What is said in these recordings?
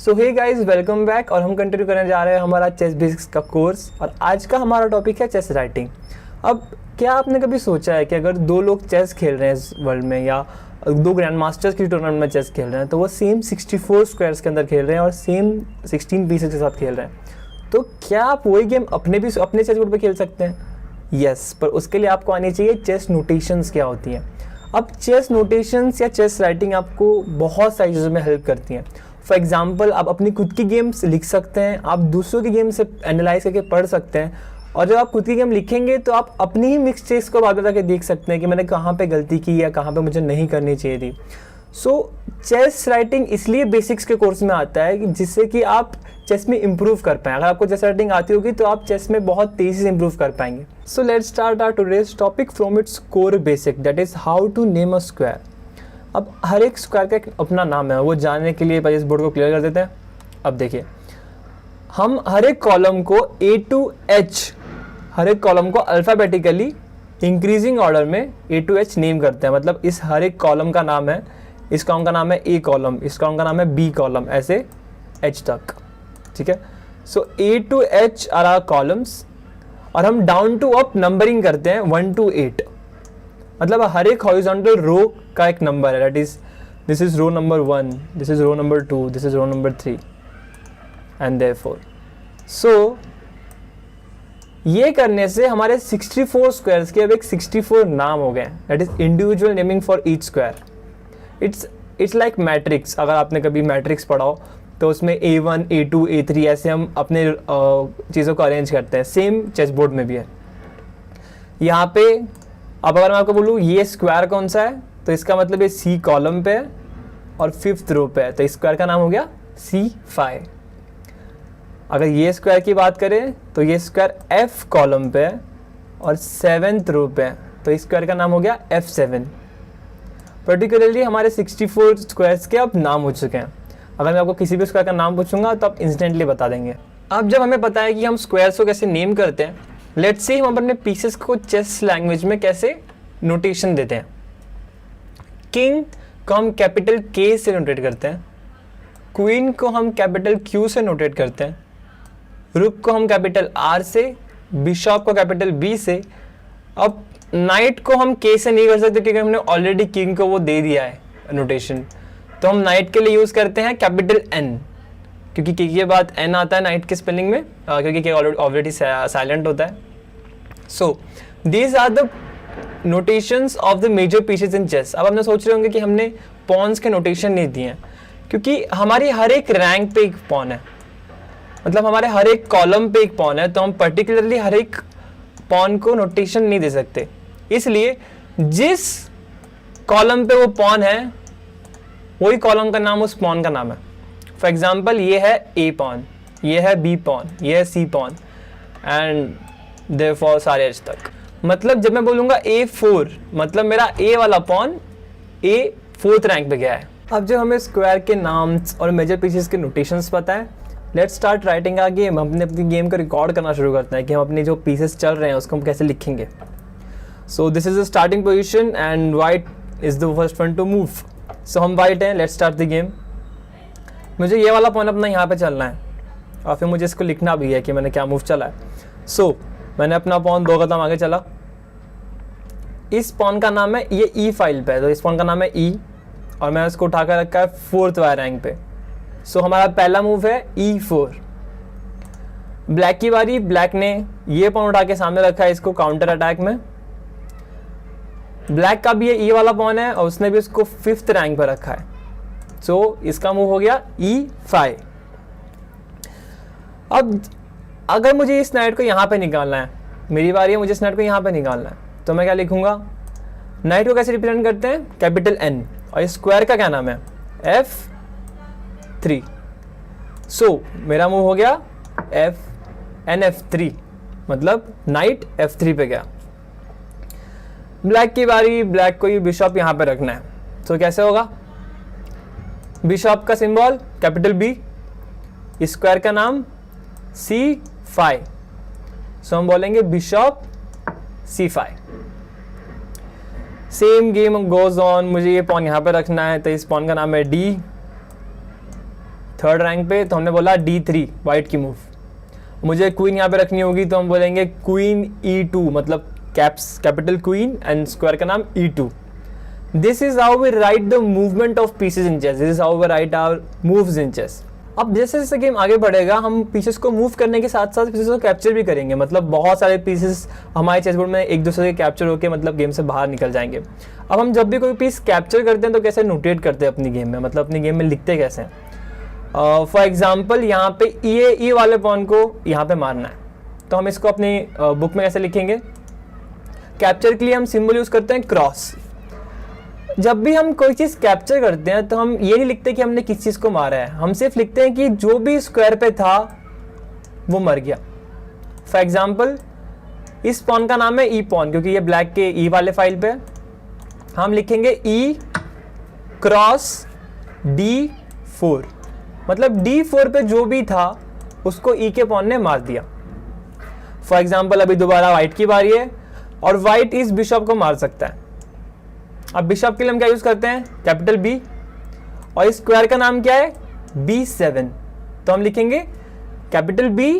सो hey guys, welcome back. और हम continue करने जा रहे हैं हमारा चेस बेसिक्स का कोर्स। और आज का हमारा टॉपिक है चेस राइटिंग। अब क्या आपने कभी सोचा है कि अगर दो लोग चेस खेल रहे हैं इस वर्ल्ड में, या दो ग्रैंड मास्टर्स की टूर्नामेंट में चेस खेल रहे हैं, तो वो सेम 64 स्क्वायर्स के अंदर खेल रहे हैं और सेम 16 पीसेस के साथ खेल रहे हैं, तो क्या आप वही गेम अपने चेस बोर्ड पर खेल सकते हैं? यस, पर उसके लिए आपको आनी चाहिए चेस नोटेशंस क्या होती हैं। अब चेस नोटेशंस या चेस राइटिंग आपको बहुत सारी चीज़ों में हेल्प करती हैं। फॉर एग्जाम्पल, आप अपनी खुद की गेम्स लिख सकते हैं, आप दूसरों की गेम से एनालाइज करके पढ़ सकते हैं, और जब आप खुद की गेम लिखेंगे तो आप अपनी ही मिस्टेक्स को बाद में देख सकते हैं कि मैंने कहाँ पे गलती की या कहाँ पे मुझे नहीं करनी चाहिए थी। सो चेस राइटिंग इसलिए बेसिक्स के कोर्स में आता है कि जिससे कि आप चेस में इम्प्रूव कर पाएँ। अगर आपको चेस राइटिंग आती होगी तो आप चेस में बहुत तेज़ी से इम्प्रूव कर पाएंगे। So let's start our today's topic from its core basic, that is how to name a square. अब हर एक स्क्वायर का एक अपना नाम है, वो जानने के लिए पहले इस बोर्ड को क्लियर कर देते हैं। अब देखिए, हम हर एक कॉलम को A to H, हर एक कॉलम को अल्फ़ाबेटिकली इंक्रीजिंग ऑर्डर में A to H नेम करते हैं। मतलब इस हर एक कॉलम का नाम है, इस कॉलम का नाम है A कॉलम, इस कॉलम का नाम है B कॉलम, ऐसे H तक, ठीक है। So A to H are our columns, और हम डाउन टू अप नंबरिंग करते हैं 1 to 8। मतलब हर एक हॉरिजॉन्टल रो का एक नंबर है, that is this is row number 1, this is row number 2, this is row number 3 and therefore. So ये करने से हमारे 64 स्क्वायर्स के अब एक 64 नाम हो गए, that is individual naming for each square. It's like matrix. अगर आपने कभी मैट्रिक्स पढ़ा हो तो उसमें A1, A2, A3 ऐसे हम अपने चीज़ों को अरेंज करते हैं। सेम चेस बोर्ड में भी है। यहाँ पे अब अगर मैं आपको बोलूँ ये स्क्वायर कौन सा है, तो इसका मतलब ये C कॉलम पे है और 5th रो पे है, तो इस स्क्वायर का नाम हो गया C5। अगर ये स्क्वायर की बात करें तो ये स्क्वायर F कॉलम पे है और 7th रो पे है, तो इस स्क्वायर का नाम हो गया F7। पर्टिकुलरली हमारे 64 स्क्वायर्स के अब नाम हो चुके हैं। अगर मैं आपको किसी भी स्क्वायर का नाम पूछूंगा तो आप इंस्टेंटली बता देंगे। अब जब हमें पता है कि हम स्क्वायर्स को कैसे नेम करते हैं, लेट्स से हम अपने पीसेस को चेस लैंग्वेज में कैसे नोटेशन देते हैं। किंग को हम कैपिटल K से नोटेट करते हैं, क्वीन को हम कैपिटल Q से नोटेट करते हैं, रुक को हम कैपिटल R से, बिशॉप को कैपिटल B से। अब नाइट को हम K से नहीं कर सकते क्योंकि हमने ऑलरेडी किंग को वो दे दिया है नोटेशन, तो हम नाइट के लिए यूज़ करते हैं कैपिटल N, क्योंकि K के बाद N आता है नाइट के स्पेलिंग में, क्योंकि K ऑलरेडी साइलेंट होता है। So these are the notations of the major pieces in chess. अब हमने सोच रहे होंगे कि हमने पॉन्स के नोटेशन नहीं दिए हैं, क्योंकि हमारी हर एक रैंक पे एक पॉन है, मतलब हमारे हर एक कॉलम पे एक पॉन है, तो हम पर्टिकुलरली हर एक पॉन को नोटेशन नहीं दे सकते। इसलिए जिस कॉलम पे वो पॉन है वही कॉलम का नाम उस पॉन का नाम है। फॉर एग्जाम्पल, ये है A पॉन, ये है B पॉन, ये है C पॉन एंड देयरफॉर सारे H तक। मतलब जब मैं बोलूँगा A4, मतलब मेरा A वाला पॉन A 4th रैंक पे गया है। अब जब हमें स्क्वायर के नाम्स और मेजर पीसेस के नोटेशंस पता है, let's start writing a game. हम अपनी गेम को रिकॉर्ड करना शुरू करते हैं कि हम अपने जो पीसेस चल रहे हैं उसको हम कैसे लिखेंगे। So this is the starting position and white is the first one to move. So हम वाइट हैं, लेट्स स्टार्ट द गेम। मुझे ये वाला पॉन अपना यहाँ पे चलना है और फिर मुझे इसको लिखना भी है कि मैंने क्या मूव चला है। सो मैंने अपना पॉन 2 कदम आगे चला। इस पॉन का नाम है, ये E फाइल पे है, तो इस पॉन का नाम है E और मैं उसको उठाकर रखा है 4th वायर रैंक पे। सो हमारा पहला मूव है E4। ब्लैक की बारी, ब्लैक ने ये पॉन उठा के सामने रखा है इसको काउंटर अटैक में। ब्लैक का भी ये E वाला पॉन है और उसने भी उसको 5th रैंक पर रखा है, सो इसका मूव हो गया E5। अब अगर मुझे इस नाइट को यहाँ पे निकालना है, मेरी बारी है, मुझे इस नाइट को यहाँ पे निकालना है, तो मैं क्या लिखूंगा? नाइट को कैसे रिप्रेजेंट करते हैं? कैपिटल N, और इस स्क्वायर का क्या नाम है? F3। सो मेरा मूव हो गया NF3, मतलब नाइट F3 पे गया। ब्लैक की बारी, ब्लैक को ये बिशॉप यहाँ पे रखना है, तो कैसे होगा? बिशॉप का सिंबल कैपिटल B, स्क्वायर का नाम C5, सो हम बोलेंगे Bishop C5। Same game goes on. मुझे ये पॉन यहाँ पे रखना है, तो इस पॉन का नाम है D, थर्ड रैंक पे, तो हमने बोला D3 वाइट की मूव। मुझे क्वीन यहाँ पे रखनी होगी तो हम बोलेंगे क्वीन E2, मतलब कैपिटल क्वीन एंड स्क्वायर का नाम E2। This is how we write the movement of pieces in chess, this is how we write our moves in chess. अब जैसे जैसे गेम आगे बढ़ेगा हम पीसेस को मूव करने के साथ साथ पीसेस को कैप्चर भी करेंगे, मतलब बहुत सारे पीसेस हमारे चेस बोर्ड में एक दूसरे के कैप्चर होकर मतलब गेम से बाहर निकल जाएंगे। अब हम जब भी कोई पीस कैप्चर करते हैं तो कैसे नोटेट करते हैं अपनी गेम में, मतलब अपनी गेम में लिखते कैसे हैं। फॉर एग्जाम्पल यहाँ पे ई वाले पॉन को यहाँ पे मारना है, तो हम इसको अपनी बुक में कैसे लिखेंगे। कैप्चर के लिए हम सिंबल यूज करते हैं क्रॉस। जब भी हम कोई चीज़ कैप्चर करते हैं तो हम ये नहीं लिखते कि हमने किस चीज़ को मारा है, हम सिर्फ लिखते हैं कि जो भी स्क्वायर पे था वो मर गया। फॉर एग्जाम्पल इस पॉन का नाम है ई पॉन, क्योंकि ये ब्लैक के ई वाले फाइल पे है। हम लिखेंगे ई क्रॉस D4, मतलब D4 पे जो भी था उसको ई के पॉन ने मार दिया। फॉर एग्जाम्पल अभी दोबारा वाइट की बारी है और वाइट इस बिशप को मार सकता है। अब बिशप के लिए हम क्या यूज करते हैं, कैपिटल B, और इस स्क्वायर का नाम क्या है B7, तो हम लिखेंगे कैपिटल B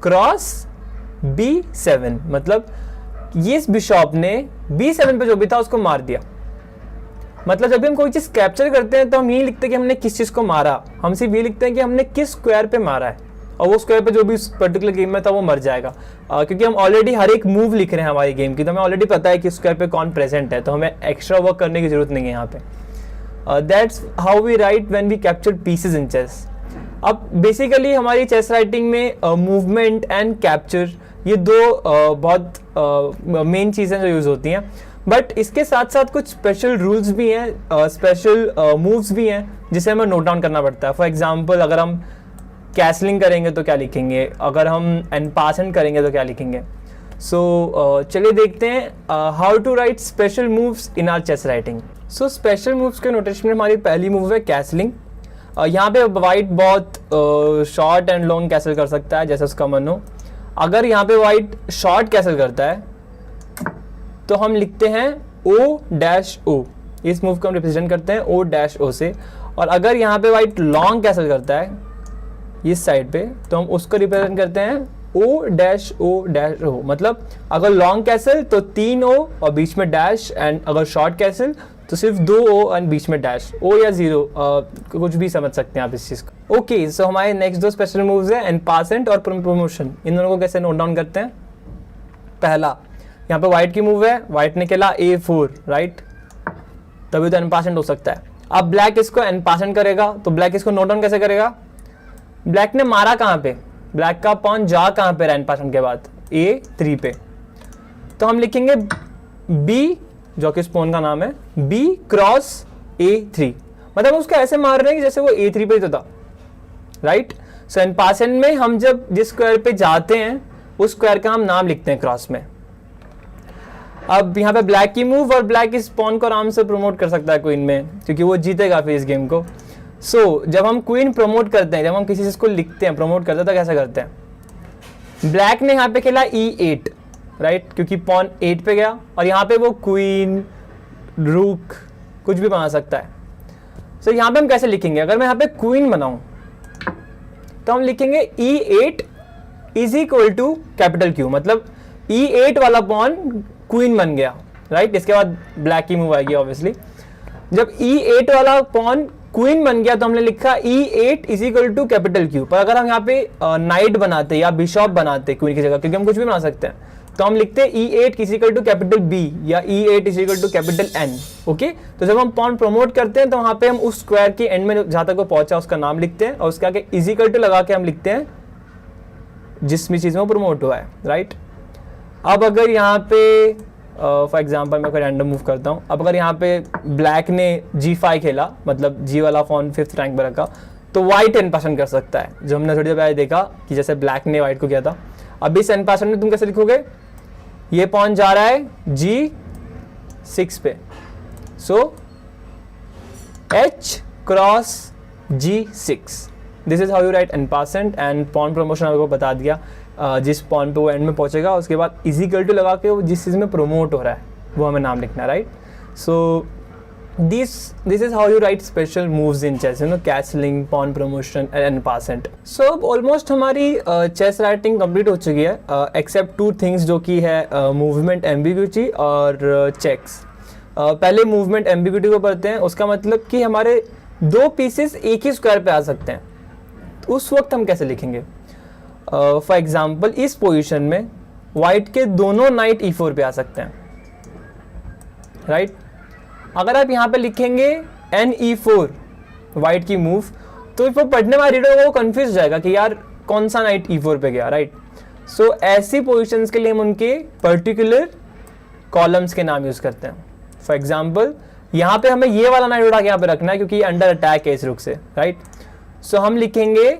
क्रॉस B7, मतलब ये इस बिशप ने B7 पे जो भी था उसको मार दिया। मतलब जब भी हम कोई चीज़ कैप्चर करते हैं तो हम ये लिखते हैं कि हमने किस चीज़ को मारा, हम सिर्फ ये लिखते हैं कि हमने किस स्क्वायर पे मारा है, और वो स्क्वायर पे जो भी उस पर्टिकुलर गेम में था वो मर जाएगा। क्योंकि हम ऑलरेडी हर एक मूव लिख रहे हैं हमारी गेम की, तो हमें ऑलरेडी पता है कि स्क्वायर पे कौन प्रेजेंट है, तो हमें एक्स्ट्रा वर्क करने की जरूरत नहीं है यहाँ पे। That's how we write when we capture pieces in chess. अब बेसिकली हमारी चेस राइटिंग में मूवमेंट एंड कैप्चर ये दो बहुत मेन चीज़ें जो यूज़ होती हैं, बट इसके साथ साथ कुछ स्पेशल रूल्स भी हैं, स्पेशल मूव्स भी हैं जिसे हमें नोट डाउन करना पड़ता है। फॉर एग्जांपल अगर हम कैसलिंग करेंगे तो क्या लिखेंगे, अगर हम एन पासेंट करेंगे तो क्या लिखेंगे। सो चलिए देखते हैं how to write special moves in our chess writing. So special moves के नोटेशन में हमारी पहली मूव है कैसलिंग। यहाँ पे वाइट बहुत शॉर्ट एंड लॉन्ग कैसल कर सकता है जैसे उसका मन हो। अगर यहाँ पे वाइट शॉर्ट कैसल करता है तो हम लिखते हैं O-O, इस मूव को हम रिप्रेजेंट करते हैं O-O से। और अगर यहाँ पे वाइट लॉन्ग कैसल करता है इस साइड पे तो हम उसको रिप्रेजेंट करते हैं O-O, मतलब अगर लॉन्ग कैसल तो 3 O और बीच में डैश, एंड अगर शॉर्ट कैसल तो सिर्फ 2 O और बीच में डैश, O या 0 कुछ भी समझ सकते हैं आप इस चीज़ को। ओके, सो हमारे नेक्स्ट दो स्पेशल मूव्स हैं एन पासेंट और प्रमोशन। इन दोनों को कैसे नोट डाउन करते हैं। पहला यहाँ पे वाइट की मूव है, वाइट ने खेला A4, राइट, तभी तो एन पासेंट हो सकता है। अब ब्लैक इसको एन पासेंट करेगा तो ब्लैक इसको नोट डाउन कैसे करेगा। ब्लैक ने मारा कहाँ पे, ब्लैक का पॉन जा कहाँ पे एन पासेंट के बाद A3 पे, तो हम लिखेंगे B, जो कि इस पॉन का नाम है, B क्रॉस A3, मतलब उसको ऐसे मार रहे हैं कि जैसे वो A3 पे तो था, राइट। सो एन पासेंट में हम जब जिस स्क्वायर पे जाते हैं उस स्क्वायर का हम नाम लिखते हैं क्रॉस में। अब यहाँ पे ब्लैक की मूव, और ब्लैक इस पॉन को आराम से प्रमोट कर सकता है क्वीन में, क्योंकि वो जीतेगा फिर इस गेम को। सो जब हम क्वीन प्रमोट करते हैं, जब हम किसी चीज को लिखते हैं प्रमोट करते हैं तो कैसे करते हैं। ब्लैक ने यहाँ पे खेला E8, राइट, क्योंकि पॉन 8 पे गया और यहाँ पे वो क्वीन रूक कुछ भी बना सकता है। सो यहाँ पे हम कैसे लिखेंगे, अगर मैं यहाँ पे क्वीन बनाऊं तो हम लिखेंगे E8 is equal to capital Q, मतलब E8 वाला पॉन क्वीन बन गया, राइट। इसके बाद ब्लैक की मूव आएगी ऑब्वियसली। जब E8 वाला पॉन क्वीन बन गया तो हमने लिखा E8 is equal to capital Q। पर अगर हम यहाँ पे नाइट बनाते या बिशॉप बनाते क्वीन की जगह, क्योंकि हम कुछ भी बना सकते हैं, तो हम लिखते हैं E8 is equal to capital B या E8 is equal to capital N। Okay, तो जब हम पॉन प्रमोट करते हैं तो वहाँ पे हम उस स्क्वायर के एंड में जहाँ तक वो पहुंचा उसका नाम लिखते हैं, और उसके आगे इज इक्वल टू लगा के हम लिखते हैं जिस भी चीज़ में वो प्रमोट हुआ है, राइट। अब अगर यहाँ पे फॉर एग्जाम्पल मैं कोई रैंडम मूव करता हूँ, अब अगर यहाँ पे ब्लैक ने G5 खेला, मतलब G वाला पॉन 5th रैंक पर रखा, तो वाइट एन पासेंट कर सकता है, जो हमने थोड़ी देर पहले देखा कि जैसे ब्लैक ने वाइट को किया था। अब इस एन पासेंट में तुम कैसे लिखोगे, ये पॉन जा रहा है G6 पे, so H cross G6, this is how you write en passant. And pawn promotion आपको बता दिया, जिस पॉन पे वो एंड में पहुंचेगा उसके बाद इज इक्वल टू लगा के वो जिस चीज़ में प्रमोट हो रहा है वो हमें नाम लिखना है, right. So this is how you write special moves in chess, you know, castling, pawn promotion and passant. So अब ऑलमोस्ट हमारी चेस राइटिंग कंप्लीट हो चुकी है एक्सेप्ट टू थिंग्स, जो कि है मूवमेंट एम्बिग्यूटी और चेक्स। पहले मूवमेंट एम्बिग्यूटी को पढ़ते हैं। उसका मतलब कि हमारे दो पीसेस एक ही स्क्वायर पे आ सकते हैं, तो उस वक्त हम कैसे लिखेंगे। फॉर एग्जाम्पल इस पोजिशन में वाइट के दोनों नाइट E4 पे आ सकते हैं, राइट। अगर आप यहाँ पे लिखेंगे NE4 वाइट की मूव, तो वो पढ़ने वाला रीडर वो कंफ्यूज हो जाएगा कि यार कौन सा नाइट E4 पे गया, राइट। सो ऐसी पोजीशंस के लिए हम उनके पर्टिकुलर कॉलम्स के नाम यूज करते हैं। फॉर एग्जाम्पल यहाँ पे हमें ये वाला नाइट उठा के यहाँ पे रखना है क्योंकि अंडर अटैक है इस रुक से, राइट। सो हम लिखेंगे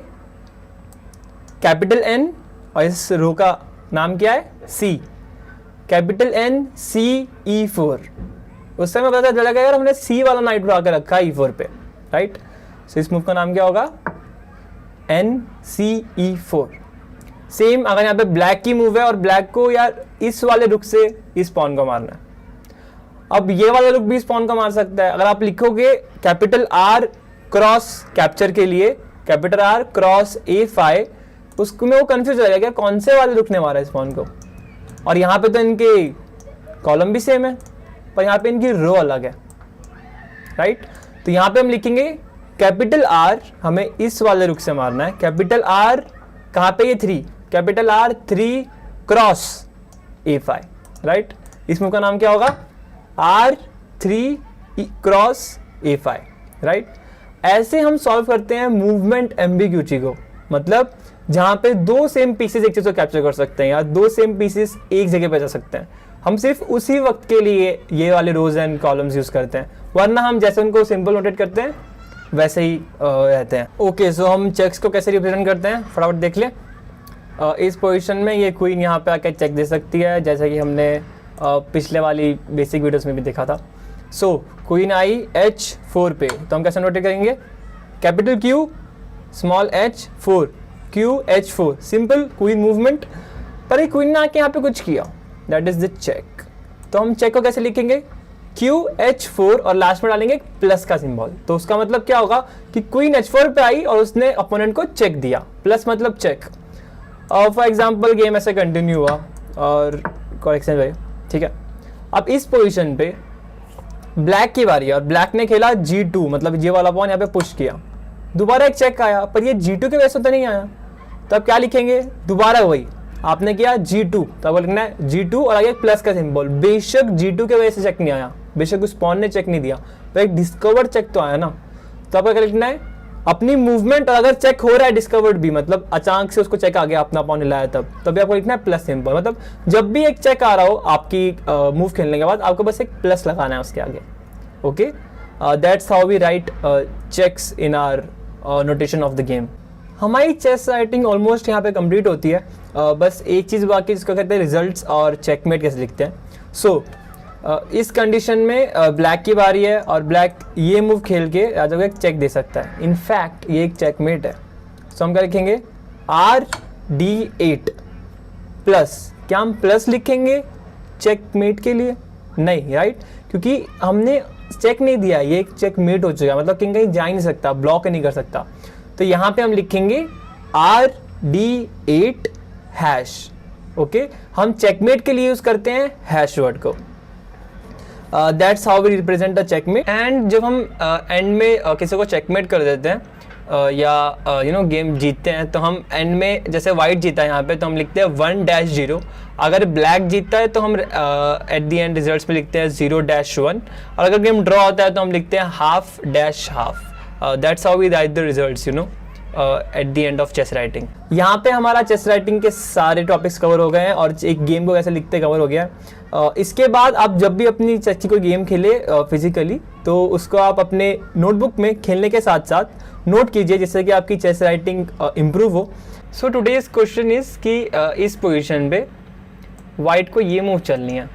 कैपिटल N और इस रो का नाम क्या है C, capital N C E4। उस समय पता चलेगा यार हमने C वाला नाइट उठा के रखा है E4 पे, राइट। सो इस मूव का नाम क्या होगा NCE4। सेम अगर यहाँ पे ब्लैक की मूव है और ब्लैक को यार इस वाले रुक से इस पॉन को मारना है, अब ये वाला रुक भी इस पॉन को मार सकता है। अगर आप लिखोगे कैपिटल R क्रॉस कैप्चर के लिए कैपिटल R क्रॉस A5, उसको में वो कंफ्यूज हो जाएगा क्या कौन से वाले रुक ने मारा इस पॉन को। और यहाँ पे तो इनके कॉलम भी सेम है पर यहाँ पे इनकी रो अलग है, राइट। तो यहाँ पे हम लिखेंगे कैपिटल R हमें इस वाले रुक से मारना है। कैपिटल R कहाँ पे, ये 3, capital R 3 cross A5, right. इस मूव का नाम क्या होगा R3 क्रॉस A5, राइट। ऐसे हम सॉल्व करते हैं मूवमेंट एम्बिग्यूटी को, मतलब जहाँ पे दो सेम पीसेस एक चीज को कैप्चर कर सकते हैं या दो सेम पीसेस एक जगह पे जा सकते हैं। हम सिर्फ उसी वक्त के लिए ये वाले रोज एंड कॉलम्स यूज करते हैं, वरना हम जैसे उनको सिंपल नोटेट करते हैं वैसे ही रहते हैं। ओके, सो हम चेक्स को कैसे रिप्रेजेंट करते हैं फटाफट देख लें। इस पोजीशन में ये क्वीन यहाँ पे आके चेक दे सकती है, जैसे कि हमने पिछले वाली बेसिक वीडियोस में भी देखा था। सो क्वीन आई H4 पे, तो हम कैसे नोटेट करेंगे, capital Q small H4 Q H4, simple queen movement. पर ये क्वीन ने आके यहाँ पे कुछ किया, दैट इज द चेक। तो हम चेक को कैसे लिखेंगे, QH4 और लास्ट में डालेंगे प्लस का सिंबल। तो उसका मतलब क्या होगा कि क्वीन H4 पे आई और उसने अपोनेंट को चेक दिया, प्लस मतलब चेक। और फॉर एग्जांपल गेम ऐसे कंटिन्यू हुआ और करेक्शन भाई, ठीक है। अब इस पोजीशन पे ब्लैक की बारी है और ब्लैक ने खेला G2, मतलब ये वाला पॉन यहाँ पे पुश किया, दोबारा एक चेक आया, पर ये G2 के वजह से तो नहीं आया। तो अब क्या लिखेंगे, दोबारा वही आपने किया G2, तो अब लिखना है G2 और आगे प्लस का सिंबल। बेशक G2 के वजह से चेक नहीं आया, बेशक उस पॉन ने चेक नहीं दिया, पर एक डिस्कवर्ड चेक तो आया ना। तो आपको क्या लिखना है, अपनी मूवमेंट, और अगर चेक हो रहा है डिस्कवर्ड भी, मतलब अचानक से उसको चेक आ गया, अपना पॉन हिलाया, तब भी आपको लिखना है प्लस सिंबल। मतलब जब भी एक चेक आ रहा हो आपकी मूव खेलने के बाद, आपको बस एक प्लस लगाना है उसके आगे। Okay, that's how we write checks in our notation of the game. हमारी चेस राइटिंग ऑलमोस्ट यहाँ पे कंप्लीट होती है। बस एक चीज़ बाकी, जिसको कहते हैं रिजल्ट्स और चेकमेट कैसे लिखते हैं। सो इस कंडीशन में ब्लैक की बारी है और ब्लैक ये मूव खेल के राजा को एक चेक दे सकता है। इनफैक्ट ये एक चेकमेट है। सो हम क्या लिखेंगे, RD8 प्लस। क्या हम प्लस लिखेंगे चेकमेट के लिए? नहीं, राइट, क्योंकि हमने चेक नहीं दिया, ये एक चेकमेट हो चुका है, मतलब किंग कहीं जा ही नहीं सकता, ब्लॉक नहीं कर सकता। तो यहाँ पे हम लिखेंगे RD8 हैश। ओके, हम चेकमेट के लिए यूज करते हैं हैश वर्ड को। That's how we represent the checkmate. And जब हम एंड में किसी को चेकमेट कर देते हैं या यू नो गेम जीतते हैं, तो हम एंड में, जैसे वाइट जीता है यहाँ पे, तो हम लिखते हैं 1-0। अगर ब्लैक जीतता है तो हम एट द एंड रिजल्ट्स में लिखते हैं 0-1। और अगर गेम ड्रॉ होता है तो हम लिखते हैं 1/2. That's how we write the results, you know, at the end of chess writing. यहाँ पे हमारा चेस राइटिंग के सारे टॉपिक्स कवर हो गए हैं और एक गेम को कैसे लिखते कवर हो गया है। इसके बाद आप जब भी अपनी चेस की कोई गेम खेले फिजिकली, तो उसको आप अपने नोटबुक में खेलने के साथ साथ नोट कीजिए, जिससे कि आपकी चेस राइटिंग इम्प्रूव हो। सो टुडेज क्वेश्चन इज कि इस पोजीशन पे वाइट को ये मूव चलनी है।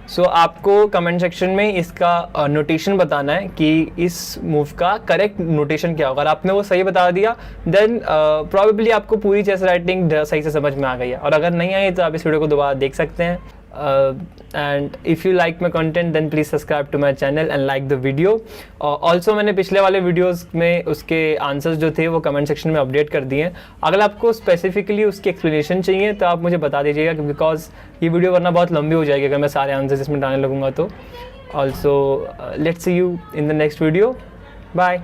सो आपको कमेंट सेक्शन में इसका नोटेशन बताना है कि इस मूव का करेक्ट नोटेशन क्या होगा। अगर आपने वो सही बता दिया देन प्रॉबेबली आपको पूरी चेस राइटिंग सही से समझ में आ गई है, और अगर नहीं आई तो आप इस वीडियो को दोबारा देख सकते हैं। And if you like my content then please subscribe to my channel and like the video. Also मैंने पिछले वाले वीडियोस में उसके आंसर्स जो थे वो कमेंट सेक्शन में अपडेट कर दिए हैं। अगर आपको स्पेसिफिकली उसकी एक्सप्लेनेशन चाहिए तो आप मुझे बता दीजिएगा, बिकॉज ये वीडियो वरना बहुत लंबी हो जाएगी अगर मैं सारे आंसर्स इसमें डालने लगूंगा तो। Also let's see you in the next video, bye.